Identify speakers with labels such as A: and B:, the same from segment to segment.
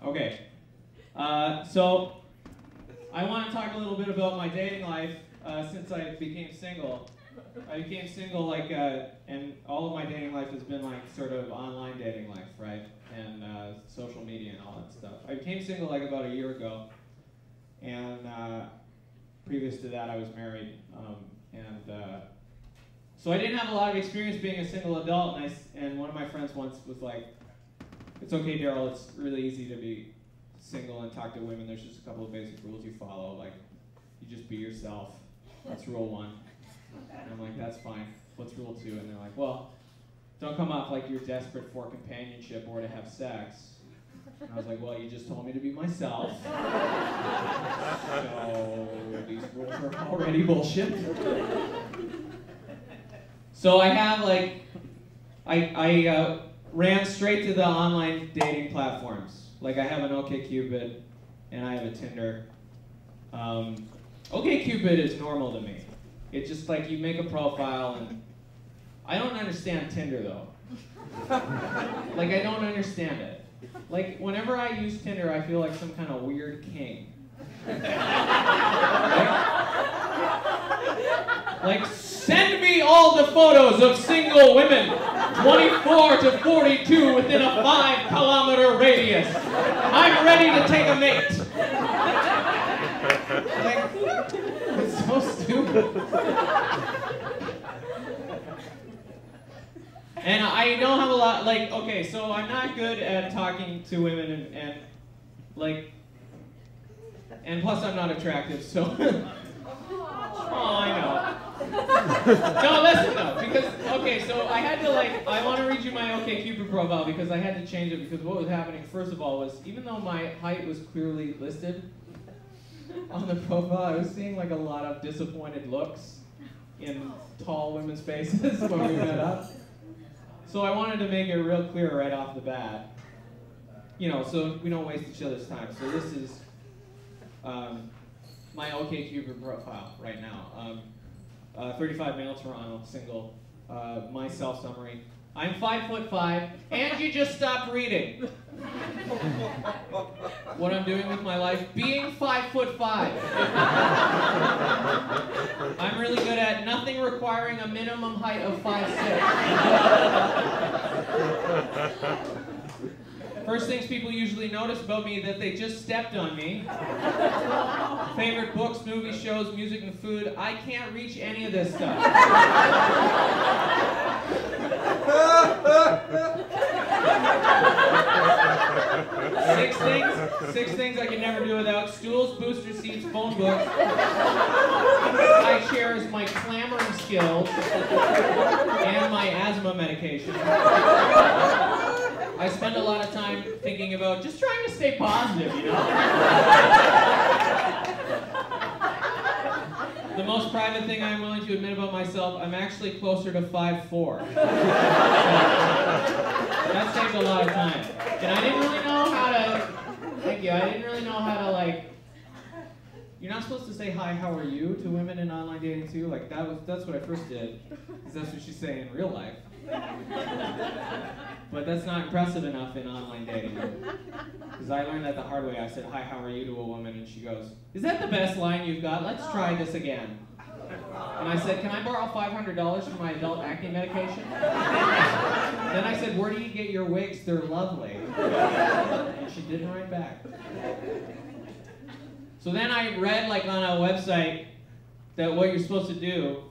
A: Okay. So I want to talk a little bit about my dating life since I became single. I became single and all of my dating life has been like sort of online dating life, right? And social media and all that stuff. I became single like about a year ago, and previous to that I was married, so I didn't have a lot of experience being a single adult, and one of my friends once was like, "It's okay, Darryl, it's really easy to be single and talk to women. There's just a couple of basic rules you follow, like you just be yourself. That's rule 1. And I'm like, that's fine. What's rule 2? And they're like, well, don't come off like you're desperate for companionship or to have sex. And I was like, well, you just told me to be myself. So these rules are already bullshit. So I have I ran straight to the online dating platforms. Like I have an OkCupid and I have a Tinder. OkCupid is normal to me. It's just like you make a profile and I don't understand Tinder though. Like I don't understand it. Like whenever I use Tinder I feel like some kind of weird king. Like send me all the photos of single women 24 to 42 within a 5-kilometer radius. I'm ready to take a mate. Like, it's so stupid. And I don't have a lot, like, okay, so I'm not good at talking to women and plus I'm not attractive, so. Oh, I know. No, listen though, because, okay, so I had to I want to read you my OkCupid profile because I had to change it because what was happening, first of all, was even though my height was clearly listed on the profile, I was seeing like a lot of disappointed looks in tall women's faces when we met up. So I wanted to make it real clear right off the bat, so we don't waste each other's time. So this is my OkCupid profile right now. 35 male, Toronto, single. My self-summary. I'm 5'5", and you just stopped reading. What I'm doing with my life, being 5'5". I'm really good at nothing requiring a minimum height of 5'6". First things people usually notice about me that they just stepped on me. Favorite books, movies, shows, music, and food. I can't reach any of this stuff. Six things I can never do without: stools, booster seats, phone books, high chairs, my clamoring skills, and my asthma medication. I spend a lot of time thinking about just trying to stay positive, The most private thing I'm willing to admit about myself, I'm actually closer to 5'4". That saves a lot of time. And I didn't really know how to, thank you, I didn't really know how to you're not supposed to say hi, how are you to women in online dating too. Like that's what I first did, because that's what she's saying in real life. But that's not impressive enough in online dating. Because I learned that the hard way. I said, hi, how are you to a woman? And she goes, is that the best line you've got? Let's try this again. And I said, can I borrow $500 for my adult acne medication? Then I said, where do you get your wigs? They're lovely. And she didn't write back. So then I read on a website that what you're supposed to do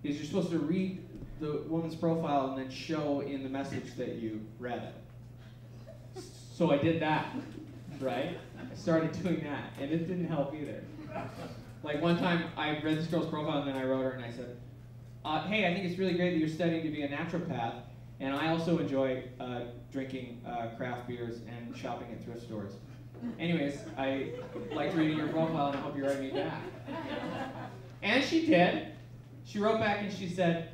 A: is you're supposed to read the woman's profile and then show in the message that you read it. So I did that, right? I started doing that, and it didn't help either. Like one time, I read this girl's profile and then I wrote her and I said, hey, I think it's really great that you're studying to be a naturopath, and I also enjoy drinking craft beers and shopping at thrift stores. Anyways, I liked reading your profile and I hope you write me back. And she did. She wrote back and she said,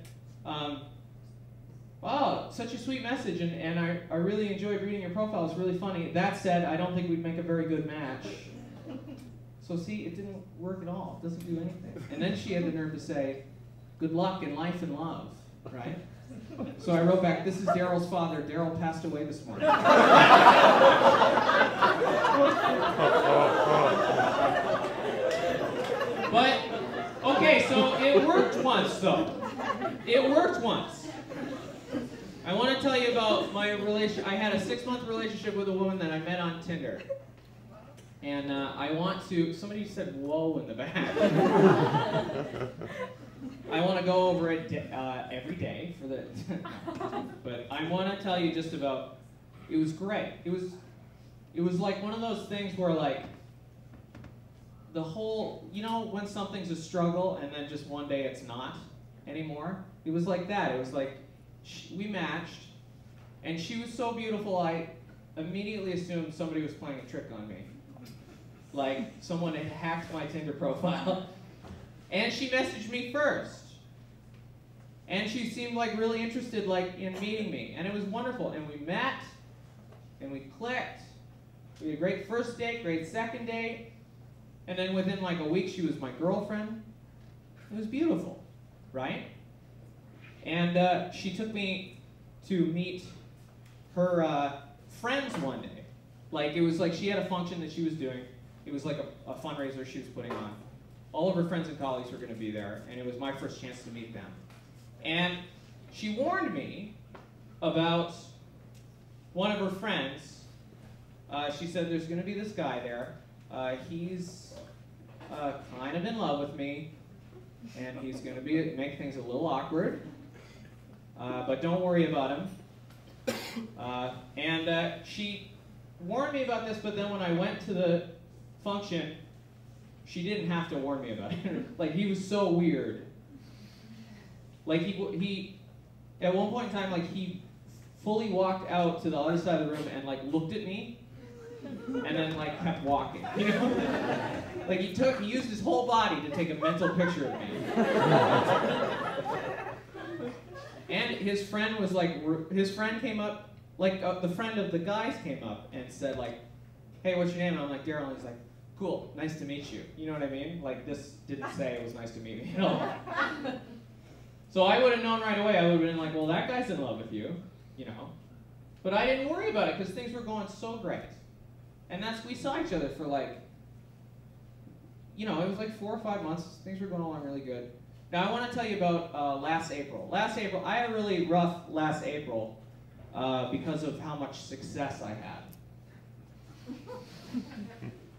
A: wow, such a sweet message, and I really enjoyed reading your profile. It's really funny. That said, I don't think we'd make a very good match. So see, it didn't work at all. It doesn't do anything. And then she had the nerve to say, good luck in life and love. right? So I wrote back, this is Darryl's father. Darryl passed away this morning. But, okay, so it worked once, though. It worked once. I want to tell you about my relation. I had a 6-month relationship with a woman that I met on Tinder. And I want to, somebody said whoa in the back. I want to go over it every day for the, but I want to tell you just about, it was great. It was like one of those things where like, the whole, you know when something's a struggle and then just one day it's not anymore? It was like that. It was like, we matched, and she was so beautiful, I immediately assumed somebody was playing a trick on me. Like, someone had hacked my Tinder profile. And she messaged me first. And she seemed like really interested like in meeting me. And it was wonderful. And we met, and we clicked. We had a great first date, great second date. And then within like a week, she was my girlfriend. It was beautiful, right? And she took me to meet her friends one day. Like, it was like she had a function that she was doing. It was like a fundraiser she was putting on. All of her friends and colleagues were going to be there, and it was my first chance to meet them. And she warned me about one of her friends. She said, there's going to be this guy there. He's kind of in love with me, and he's going to make things a little awkward. But don't worry about him. And she warned me about this, but then when I went to the function, she didn't have to warn me about it. Like, he was so weird. Like, he at one point in time, like, he fully walked out to the other side of the room and, like, looked at me, and then, like, kept walking, you know? Like, he used his whole body to take a mental picture of me. And his friend was, like, his friend came up, like, the friend of the guys came up and said, like, hey, what's your name? And I'm like, Darryl. And he's like, cool, nice to meet you. You know what I mean? Like, this didn't say it was nice to meet me, you know? So I would have known right away. I would have been like, well, that guy's in love with you, you know? But I didn't worry about it because things were going so great. And we saw each other for like, you know, it was like 4 or 5 months. Things were going along really good. Now I want to tell you about last April. Last April, I had a really rough last April because of how much success I had.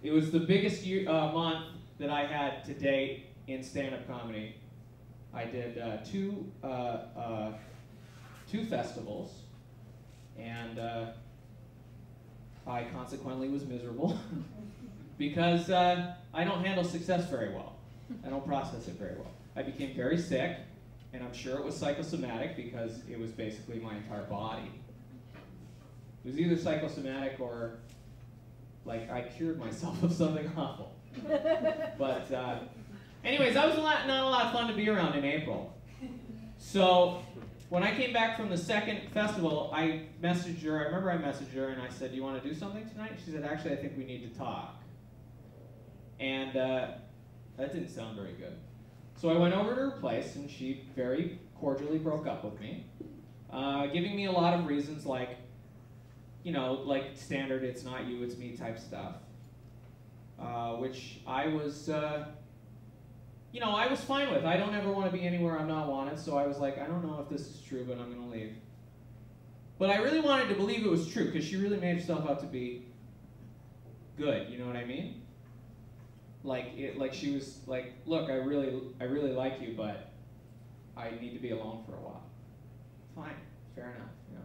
A: It was the biggest month that I had to date in stand-up comedy. I did two festivals, and I consequently was miserable because I don't handle success very well. I don't process it very well. I became very sick, and I'm sure it was psychosomatic because it was basically my entire body. It was either psychosomatic or like I cured myself of something awful. But anyways, that was not a lot of fun to be around in April. So when I came back from the second festival, I messaged her. I remember I messaged her and I said, do you want to do something tonight? She said, actually, I think we need to talk. And that didn't sound very good. So I went over to her place and she very cordially broke up with me, giving me a lot of reasons like, you know, like standard, it's not you, it's me type stuff. Which I was, you know, I was fine with. I don't ever want to be anywhere I'm not wanted, so I was like, I don't know if this is true, but I'm going to leave. But I really wanted to believe it was true, because she really made herself out to be good, you know what I mean? Like, she was like, look, I really like you, but I need to be alone for a while. Fine, fair enough, you know.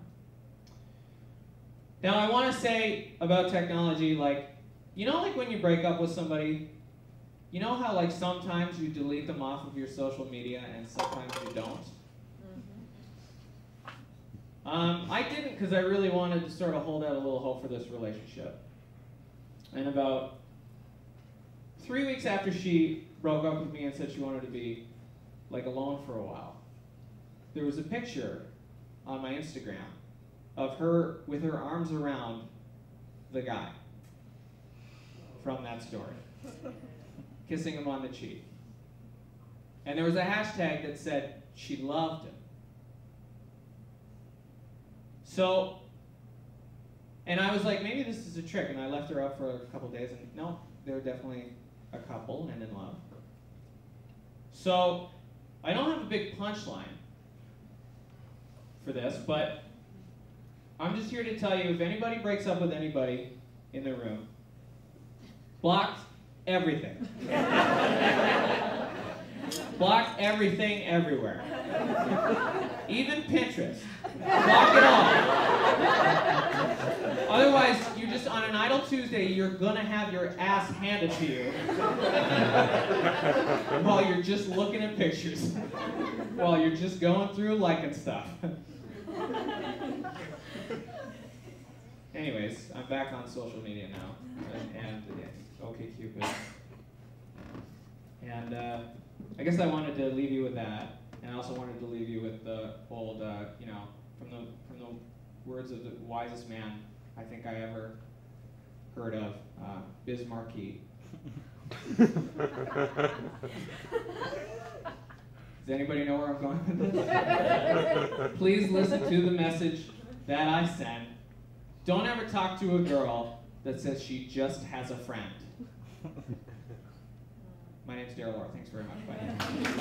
A: Now, I want to say about technology, like, you know, like when you break up with somebody, you know how like sometimes you delete them off of your social media and sometimes you don't? Mm-hmm. I didn't because I really wanted to sort of hold out a little hope for this relationship. And about 3 weeks after she broke up with me and said she wanted to be like alone for a while, there was a picture on my Instagram of her with her arms around the guy from that story, kissing him on the cheek. And there was a hashtag that said she loved him. So, and I was like, maybe this is a trick, and I left her up for a couple days, and no, they were definitely a couple and in love. So, I don't have a big punchline for this, but I'm just here to tell you, if anybody breaks up with anybody in the room, block everything. Block everything everywhere. Even Pinterest. Block it all. Otherwise, you're just on an idle Tuesday, you're gonna have your ass handed to you while you're just looking at pictures. While you're just going through liking stuff. Anyways, I'm back on social media now. And OkCupid. And I guess I wanted to leave you with that. And I also wanted to leave you with the old, you know, from the words of the wisest man I think I ever heard of, Biz Markie. Does anybody know where I'm going with this? Please listen to the message that I sent. Don't ever talk to a girl that says she just has a friend. My name's Darryl Orr. Thanks very much. Bye.